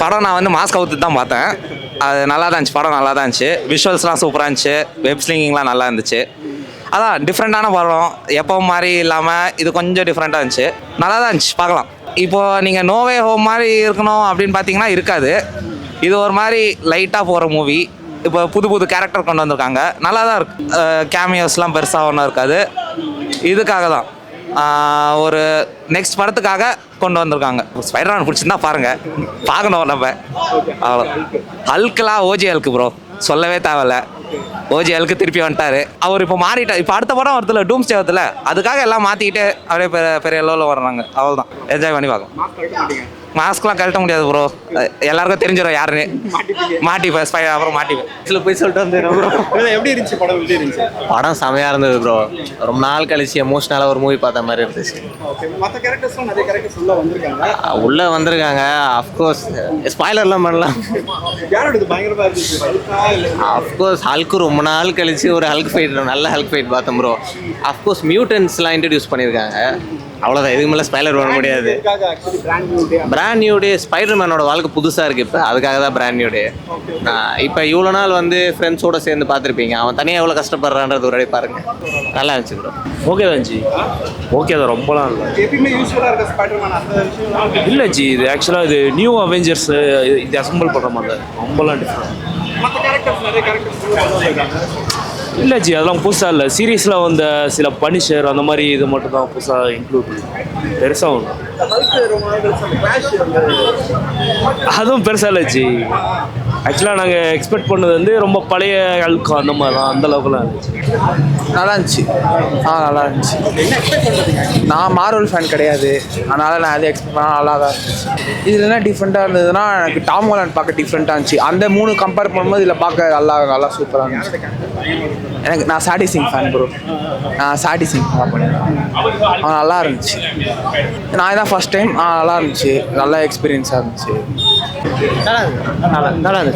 படம் நான் வந்து மாஸ்க் அவுத்து தான் பார்த்தேன். அது நல்லா தான் இருந்துச்சு, படம் நல்லா தான் இருந்துச்சு. விஷுவல்ஸ்லாம் சூப்பராக இருந்துச்சு, வெப் ஸ்லிங்கிங்லாம் நல்லா இருந்துச்சு. அதான் டிஃப்ரெண்ட்டான படம், எப்போ மாதிரி இல்லாமல் இது கொஞ்சம் டிஃப்ரெண்ட்டாக இருந்துச்சு, நல்லா தான் இருந்துச்சு, பார்க்கலாம். இப்போது நீங்கள் நோவே ஹோம் மாதிரி இருக்கணும் அப்படின்னு பார்த்தீங்கன்னா இருக்காது. இது ஒரு மாதிரி லைட்டாக போகிற மூவி. இப்போ புது புது கேரக்டர் கொண்டு வந்திருக்காங்க, நல்லா தான் இருக்குது. கேமியோஸ்லாம் பெருசாக ஒன்றும் இருக்காது. இதுக்காக தான் ஒரு நெக்ஸ்ட் படத்துக்காக கொண்டு வந்திருக்காங்க. ஸ்பைடர்மேன் பிடிச்சிருந்தா பாருங்கள், பார்க்கணும் நம்ம. அவ்வளோ ஹல்க்லாம் ஓஜி ஹல்க்கு ப்ரோ, சொல்லவே தேவையில்ல. ஓஜி ஹல்க்கு திருப்பி வந்துட்டார். அவர் இப்போ மாறிட்டார். இப்போ அடுத்த படம் வரதில்ல, டூம்ஸ்டே வரதில்ல, அதுக்காக எல்லாம் மாற்றிக்கிட்டு அப்படியே பெரிய லெவலில் வர்றாங்க. அவ்வளோதான், என்ஜாய் பண்ணி பார்க்கலாம். மாஸ்க்லாம் கழட்ட முடியாது ப்ரோ, எல்லாருக்கும் தெரிஞ்சிடும் யாருன்னு. மாட்டிப்பேன், அப்புறம் மாட்டிப்பேன். இதில் போய் சொல்லிட்டு வந்துடுறேன் ப்ரோ. எப்படி இருந்துச்சு படம்? எப்படி இருந்துச்சு படம்? செமையாக இருந்தது ப்ரோ. ரொம்ப நாள் கழிச்சு எமோஷ்னலாக ஒரு மூவி பார்த்த மாதிரி இருந்துச்சு. மற்ற கேரக்டர்ஸ்லாம் நிறைய கேரக்டர்ஸ் உள்ளே வந்திருக்காங்க. அஃப்கோர்ஸ் ஸ்பாய்லர்லாம் பண்ணலாம். யாரோட பயங்கரமாக இருந்துச்சு? அஃப்கோர்ஸ் ஹல்க்கு ரொம்ப நாள் கழிச்சு ஒரு ஹல்க் ஃபைட், நல்ல ஹல்க் ஃபைட் பார்த்தோம் ப்ரோ. அஃப்கோர்ஸ் மியூட்டன்ஸ்லாம் இன்ட்ரடியூஸ் பண்ணியிருக்காங்க, அவ்வளோதான். இதுக்கு மேலே ஸ்பாய்லர் பண்ண முடியாது. பிராண்ட் நியூ டே, ஸ்பைடர்மேனோட வாழ்க்கை புதுசாக இருக்குது இப்போ, அதுக்காக தான் பிராண்ட் நியூ டே. இப்போ இவ்வளோ நாள் வந்து ஃப்ரெண்ட்ஸோடு சேர்ந்து பார்த்துருப்பீங்க, அவன் தனியாக எவ்வளோ கஷ்டப்படுறான்றது ஒரு வாட்டி பாருங்கள். நல்லா இருந்துச்சு ப்ரோ. ஓகே தான் ஜி, ஓகே தான், ரொம்பலாம் இல்லை. எப்பயுமே யூஸ்ஃபுல்லாக இருக்க ஸ்பைடர்மேன் அந்த விஷயம் இல்லை ஜி, இது ஆக்சுவலாக இது நியூ அவெஞ்சர்ஸ் இது அசம்பிள் பண்ணுற மாதிரி தான், ரொம்பலாம் டிஃப்ரெண்ட். மற்ற கேரக்டர்ஸ் நிறைய கேரக்டர்ஸ் இல்லை ஜி, அதெல்லாம் புதுசாக இல்லை. சீரீஸில் வந்த சில பனிஷர் அந்த மாதிரி இது மட்டும் தான் புதுசாக இன்க்ளூட் பண்ணி, பெருசாக ஒன்று அதுவும் பெருசாக இல்லை ஜி. ஆக்சுவலாக நாங்கள் எக்ஸ்பெக்ட் பண்ணது வந்து ரொம்ப பழைய அழுக்கம் அந்த மாதிரிலாம், அந்த அளவுக்குலாம் இருந்துச்சு. நல்லா இருந்துச்சு. நல்லா இருந்துச்சு. நான் மார்வல் ஃபேன் கிடையாது, அதனால் நான் அதை எக்ஸ்பெக்ட் பண்ணால் நல்லா தான் இருந்துச்சு. இதில் என்ன டிஃப்ரெண்ட்டாக இருந்ததுன்னா, எனக்கு டாம் ஹாலண்ட் பார்க்க டிஃப்ரெண்ட்டாக இருந்துச்சு. அந்த 3 கம்பேர் பண்ணும்போது இதில் பார்க்க நல்லா சூப்பராக இருந்துச்சு. எனக்கு நான் சாடி சிங் ஃபேன் ப்ரோ, நான் சாடி சிங் பண்ணேன். நல்லா இருந்துச்சு. நான் தான் ஃபஸ்ட் டைம். நல்லா இருந்துச்சு, நல்ல எக்ஸ்பீரியன்ஸாக இருந்துச்சு. நல்லா இருந்துச்சு. நல்லா இருந்தது.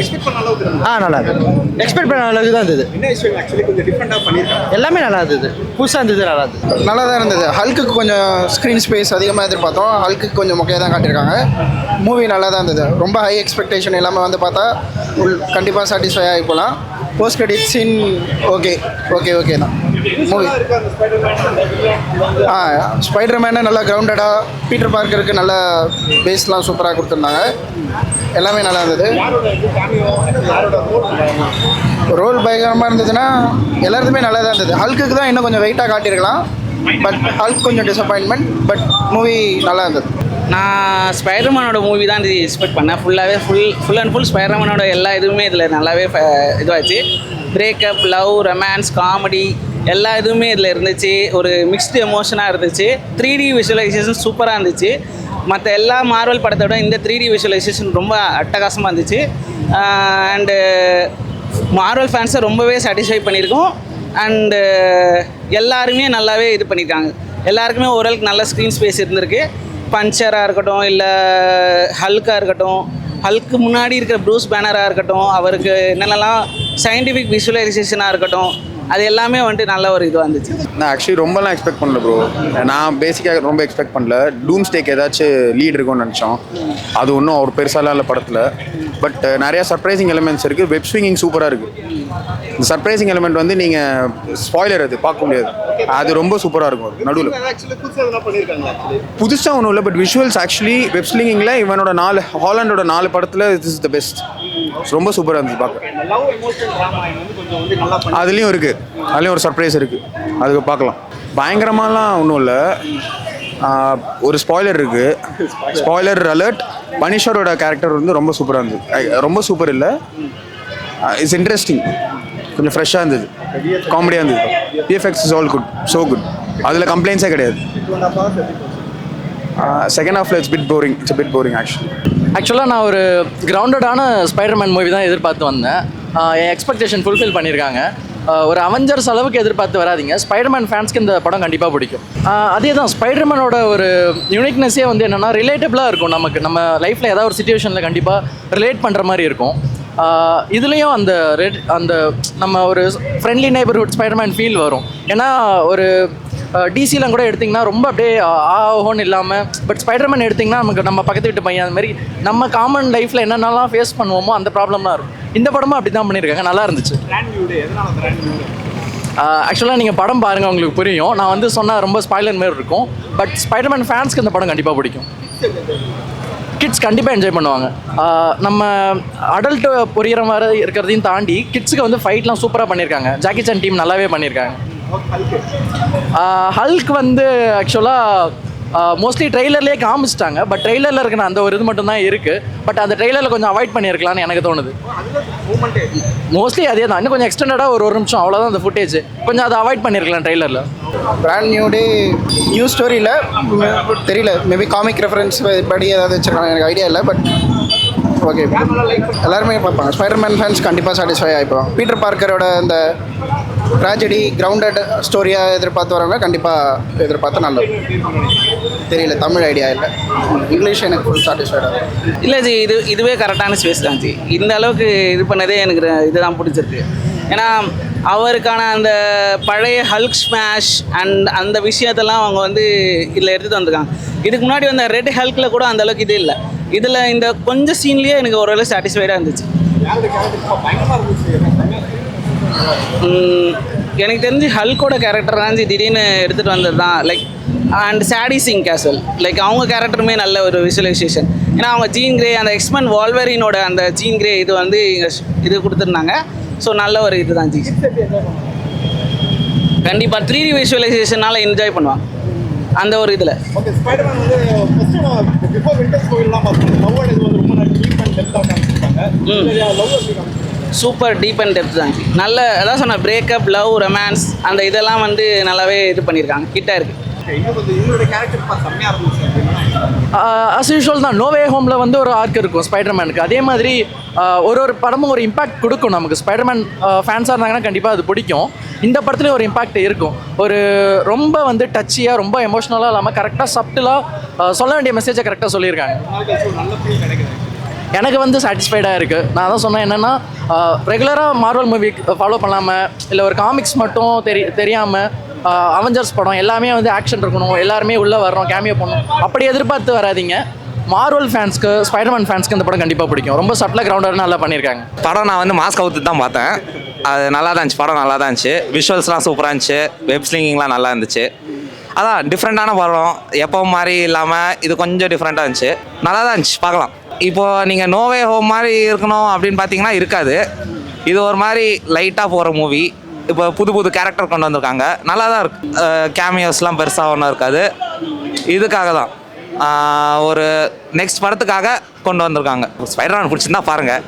எக்ஸ்பெக்ட் பண்ண அளவுக்கு தான் இருந்தது. என்ன விஷயம் ஆக்சுவலி கொஞ்சம் டிஃப்ரெண்டாக பண்ணியிருக்காங்க. எல்லாமே நல்லா இருந்தது, புதுசாக இருந்தது, நல்லா இருந்தது. நல்லா தான் இருந்தது. ஹல்க்குக்கு கொஞ்சம் ஸ்க்ரீன் ஸ்பேஸ் அதிகமாக எதிர்பார்த்தோம், ஹல்க்குக்கு கொஞ்சம் மொக்கையாக தான் காட்டியிருக்காங்க. மூவி நல்லா தான் இருந்தது. ரொம்ப ஹை எக்ஸ்பெக்டேஷன் இல்லாமல் வந்து பார்த்தா கண்டிப்பாக சாட்டிஸ்ஃபை ஆகி போகலாம். போஸ்ட் கிரெடிட் சீன் ஓகே தான். மூவி ஸ்பைடர்மேனை நல்லா கிரவுண்டடாக, பீட்டர் பார்க்கருக்கு நல்ல பேஸ்லாம் சூப்பராக கொடுத்துருந்தாங்க. எல்லாமே நல்லா இருந்தது. ரோல் பயங்கரமாக இருந்ததுன்னா எல்லாருக்குமே நல்லா தான் இருந்தது. ஹல்க்குக்கு தான் இன்னும் கொஞ்சம் வெயிட்டாக காட்டியிருக்கலாம், பட் ஹல்க் கொஞ்சம் டிசப்பாயின்மெண்ட், பட் மூவி நல்லா இருந்தது. நான் ஸ்பைடர்மேனோட மூவி தான் இது எக்ஸ்பெக்ட் பண்ணேன். ஃபுல் அண்ட் ஃபுல் ஸ்பைடர்மேனோட எல்லா இதுவுமே இதில் நல்லாவே இதுவாச்சு. பிரேக்கப், லவ், ரொமான்ஸ், காமெடி எல்லா இதுவுமே இதில் இருந்துச்சு. ஒரு மிக்ஸ்டு எமோஷனாக இருந்துச்சு. 3D விஷுவலைசேஷன் சூப்பராக இருந்துச்சு. மற்ற எல்லா மார்வல் படத்தோட இந்த 3D விஷுவலைசேஷன் ரொம்ப அட்டகாசமாக இருந்துச்சு. அண்டு மார்வல் ஃபேன்ஸை ரொம்பவே சாட்டிஸ்ஃபை பண்ணியிருக்கோம். அண்டு எல்லாருமே நல்லாவே இது பண்ணியிருக்காங்க. எல்லாருக்குமே ஓரளவுக்கு நல்ல ஸ்க்ரீன் ஸ்பேஸ் இருந்திருக்கு. பஞ்சராக இருக்கட்டும், இல்லை ஹல்காக இருக்கட்டும், ஹல்க்கு முன்னாடி இருக்கிற ப்ரூஸ் பேனராக இருக்கட்டும், அவருக்கு என்னென்னலாம் சயின்டிஃபிக் விஷுவலைசேஷனாக இருக்கட்டும், அது எல்லாமே வந்துட்டு நல்ல ஒரு இதுவாக இருந்துச்சு. நான் ஆக்சுவலி ரொம்பலாம் எக்ஸ்பெக்ட் பண்ணல ப்ரோ. நான் பேசிக்காக ரொம்ப எக்ஸ்பெக்ட் பண்ணல. டூம்ஸ்டேக்கு ஏதாச்சும் லீட் இருக்கும்னு நினச்சோம். அது ஒன்றும் அவர் பெருசாலாம் இல்லை படத்தில். பட் நிறையா சர்ப்ரைசிங் எலிமெண்ட்ஸ் இருக்குது. வெப் ஸ்விங்கிங் சூப்பராக இருக்குது. இந்த சர்ப்ரைசிங் எலிமெண்ட் வந்து நீங்கள் ஸ்பாய்லர் அது பார்க்க முடியாது, அது ரொம்ப சூப்பராக இருக்கும். நடுவில் புதுசாக ஒன்றும் இல்லை, பட் விஷுவல்ஸ் ஆக்சுவலி வெப் ஸ்விங்கிங்கில் இவனோட ஹாலண்டோட 4 படத்தில் திஸ் இஸ் த பெஸ்ட். ரொம்ப சூப்பராக இருந்துச்சு பார்க்க. அதுலேயும் இருக்குது, அதுலேயும் ஒரு சர்ப்ரைஸ் இருக்குது, அதுக்கு பார்க்கலாம். பயங்கரமாலாம் ஒன்றும் இல்லை. ஒரு ஸ்பாய்லர் இருக்குது, ஸ்பாய்லர் அலர்ட். பனிஷரோட கேரக்டர் வந்து ரொம்ப சூப்பராக இருந்தது. ரொம்ப சூப்பர் இல்லை, இட்ஸ் இன்ட்ரெஸ்டிங், கொஞ்சம் ஃப்ரெஷ்ஷாக இருந்தது, காமெடியாக இருந்தது. VFX is all good, so good, அதில் கம்ப்ளைண்ட்ஸே கிடையாது. செகண்ட் ஹாஃபில் இட்ஸ் பிட் போரிங் ஆக்சுவலாக நான் ஒரு கிரவுண்டடான ஸ்பைடர்மேன் மூவி தான் எதிர்பார்த்து வந்தேன். என் எக்ஸ்பெக்டேஷன் ஃபுல்ஃபில் பண்ணியிருக்காங்க. ஒரு அவெஞ்சர்ஸ் அளவுக்கு எதிர்பார்த்து வராதிங்க. ஸ்பைடர்மேன் ஃபேன்ஸ்க்கு இந்த படம் கண்டிப்பாக பிடிக்கும். அதே தான் ஸ்பைடர்மேனோட ஒரு யூனிக்னஸே வந்து என்னென்னா ரிலேட்டபிளாக இருக்கும். நம்ம லைஃப்பில் ஏதாவது ஒரு சுச்சுவேஷனில் கண்டிப்பாக ரிலேட் பண்ணுற மாதிரி இருக்கும். இதுலேயும் அந்த நம்ம ஒரு ஃப்ரெண்ட்லி நெய்பர்ஹுட் ஸ்பைடர்மேன் ஃபீல் வரும். ஏன்னா ஒரு டிசிலாம் கூட எடுத்திங்கன்னா ரொம்ப அப்படியே ஆஹோன்னு இல்லாமல், பட் ஸ்பைடர்மேன் எடுத்திங்கன்னா நமக்கு நம்ம பக்கத்து வீட்டு பையன் அந்த மாதிரி நம்ம காமன் லைஃப்பில் என்னென்னலாம் ஃபேஸ் பண்ணுவோமோ அந்த ப்ராப்ளம்லாம் இருக்கும். இந்த படமும் அப்படி தான் பண்ணியிருக்காங்க, நல்லா இருந்துச்சு. பிராண்ட் நியூ டே எதனால பிராண்ட் நியூ டே? ஆக்சுவலாக நீங்கள் படம் பாருங்கள் உங்களுக்கு புரியும். நான் வந்து சொன்னால் ரொம்ப ஸ்பாய்லர் மாரி இருக்கும், பட் ஸ்பைடர்மேன் ஃபேன்ஸ்க்கு இந்த படம் கண்டிப்பாக பிடிக்கும். கிட்ஸ் கண்டிப்பாக என்ஜாய் பண்ணுவாங்க. நம்ம அடல்ட்டு புரிகிற மாதிரி இருக்கிறதையும் தாண்டி கிட்ஸுக்கு வந்து ஃபைட்லாம் சூப்பராக பண்ணியிருக்காங்க. ஜாக்கி சான் டீம் நல்லாவே பண்ணியிருக்காங்க. ஹல்க் வந்து ஆக்சுவலாக மோஸ்ட்லி ட்ரெய்லர்லேயே காமிச்சிட்டாங்க, பட் ட்ரெய்லரில் இருக்கிற அந்த ஒரு இது மட்டும் தான் இருக்குது. பட் அந்த ட்ரெய்லரில் கொஞ்சம் அவாய்ட் பண்ணியிருக்கலாம்னு எனக்கு தோணுது. மோஸ்ட்லி அதே தான், இன்னும் கொஞ்சம் எக்ஸ்டெண்டடாக ஒரு நிமிஷம் அவ்வளோதான் அந்த ஃபுட்டேஜ், கொஞ்சம் அதை அவாய்ட் பண்ணியிருக்கலாம் ட்ரெய்லரில். பிராண்ட் நியூ டே நியூ ஸ்டோரியில் தெரியல, மேபி காமிக் ரெஃபரன்ஸ் படி ஏதாவது வச்சுருக்காங்க, எனக்கு ஐடியா இல்லை. பட் ஓகே, எல்லாருமே பார்ப்பாங்க. ஸ்பைடர்மேன் ஃபேன்ஸ் கண்டிப்பாக சாட்டிஸ்ஃபை ஆகிப்பாங்க. பீட்டர் பார்க்கரோட அந்த ட்ராஜடி கிரவுண்டட் ஸ்டோரியாக எதிர்பார்த்து வரவங்க கண்டிப்பாக எதிர்பார்த்தா நல்லது. தெரியல, தமிழ் ஐடியா இல்லை, இங்கிலீஷ் எனக்கு ஃபுல் சாட்டிஸ்ஃபைடாக. இல்லை ஜி, இதுவே கரெக்டான ஸ்பேஸ் தான் ஜி. இந்த அளவுக்கு இது பண்ணதே எனக்கு இதுதான் பிடிச்சிருக்கு. ஏன்னா அவருக்கான அந்த பழைய ஹல்க் ஸ்மாஷ் அண்ட் அந்த விஷயத்தெல்லாம் அவங்க வந்து இதில் எடுத்துகிட்டு வந்திருக்காங்க. இதுக்கு முன்னாடி வந்த ரெட் ஹல்கில் கூட அந்த அளவுக்கு இது இல்லை. இதில் இந்த கொஞ்சம் சீன்லேயே எனக்கு ஓரளவு சாட்டிஸ்ஃபைடாக இருந்துச்சு. எனக்கு தெரிஞ்சு ஹல்கோட கேரக்டர் தான் திடீர்னு எடுத்துகிட்டு வந்தது தான். லைக் அண்ட் சாடி சிங் கேசல், லைக் அவங்க கேரக்டருமே நல்ல ஒரு விஷுவலைசேஷன். ஏன்னா அவங்க ஜீன் கிரே, அந்த எக்ஸ்மேன் வால்வரினோட அந்த ஜீன் கிரே இது வந்து இது கொடுத்துருந்தாங்க. ஸோ நல்ல ஒரு இது தான் ஜி. கண்டிப்பாக 3D விஷுவலைசேஷனால் என்ஜாய் பண்ணுவாங்க அந்த ஒரு இதில். ஓகே, ஸ்பைடர்மேன் வந்து ஃபர்ஸ்ட் பிஃபோர் விண்டர் ஸ்டோரிலாம் பார்த்தோம். லவ் அண்ட் இது வந்து ரொம்ப டீப் அண்ட் டெப்த்தாக காமிச்சிருக்காங்க. Love super deep and depth தான் ஜி. நல்ல அதான் சொன்ன பிரேக்கப், லவ், ரொமான்ஸ் அந்த இதெல்லாம் வந்து நல்லாவே இது பண்ணியிருக்காங்க, கிட்டாக இருக்குது. இவங்களோட கேரக்டர் செம்மையாக இருந்துச்சு. அஸ் யூஷுவல் தான். நோ வே ஹோமில் வந்து ஒரு ஆர்க் இருக்கும் ஸ்பைடர்மேனுக்கு. அதே மாதிரி ஒரு படமும் ஒரு இம்பாக்ட் கொடுக்கும் நமக்கு. ஸ்பைடர்மேன் ஃபேன்ஸாக இருந்தாங்கன்னா கண்டிப்பாக அது பிடிக்கும். இந்த படத்துலேயும் ஒரு இம்பாக்ட் இருக்கும். ஒரு ரொம்ப வந்து டச்சியாக, ரொம்ப எமோஷ்னலாக இல்லாமல் கரெக்டாக சப்டிலாக சொல்ல வேண்டிய மெசேஜை கரெக்டாக சொல்லியிருக்காங்க. எனக்கு வந்து சாட்டிஸ்ஃபைடாக இருக்குது. நான் தான் சொன்னேன் என்னென்னா, ரெகுலராக மார்வல் மூவி ஃபாலோ பண்ணாமல், இல்லை ஒரு காமிக்ஸ் மட்டும் தெரியாமல், அவெஞ்சர்ஸ் படம் எல்லாமே வந்து ஆக்ஷன் இருக்கணும், எல்லாருமே உள்ளே வர்றோம், கேமியோ பண்ணணும், அப்படி எதிர்பார்த்து வராதிங்க. மார்வல் ஃபேன்ஸ்க்கு, ஸ்பைடர்மேன் ஃபேன்ஸ்க்கு இந்த படம் கண்டிப்பாக பிடிக்கும். ரொம்ப சட்டிலாக கிரவுண்டட் நல்லா பண்ணியிருக்காங்க. படம் நான் வந்து மாஸ்க் அவுத்து தான் பார்த்தேன். அது நல்லா தான் இருந்துச்சு, படம் நல்லா தான் இருந்துச்சு. விஷுவல்ஸ்லாம் சூப்பராக இருந்துச்சு, வெப் ஸ்லிங்கிங்லாம் நல்லா இருந்துச்சு. அதான் டிஃப்ரெண்ட்டான படம், எப்பவும் மாதிரி இல்லாமல் இது கொஞ்சம் டிஃப்ரெண்ட்டாக இருந்துச்சு, நல்லா தான் இருந்துச்சு, பார்க்கலாம். இப்போது நீங்கள் நோவே ஹோம் மாதிரி இருக்கணும் அப்படின்னு பார்த்தீங்கன்னா இருக்காது. இது ஒரு மாதிரி லைட்டாக போகிற மூவி. இப்போ புது கேரக்டர் கொண்டு வந்திருக்காங்க, நல்லா தான் இருக்குது. கேமியோஸ்லாம் பெருசாக ஒன்றும் இருக்காது. இதுக்காக தான் ஒரு நெக்ஸ்ட் படத்துக்காக கொண்டு வந்திருக்காங்க. ஸ்பைடர்மேன் பிடிச்சிருந்தா பாருங்கள்,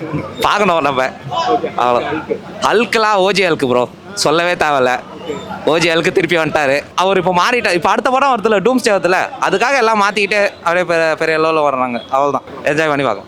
பார்க்கணும் நம்ம. அவ்வளோ. ஹல்க்லாம் ஓஜி ஹல்க்கு ப்ரோ, சொல்லவே தேவையில்ல. ஓஜி ஹல்க்கு திருப்பி வந்துட்டார். அவர் இப்போ மாறிட்டார். இப்போ அடுத்த படம் வரதில்ல, டூம்ஸ்டே வரதில்ல, அதுக்காக எல்லாம் மாற்றிக்கிட்டு அப்படியே பெரிய லெவலில் வர்றாங்க. அவ்வளோதான், என்ஜாய் பண்ணி பார்க்கலாம்.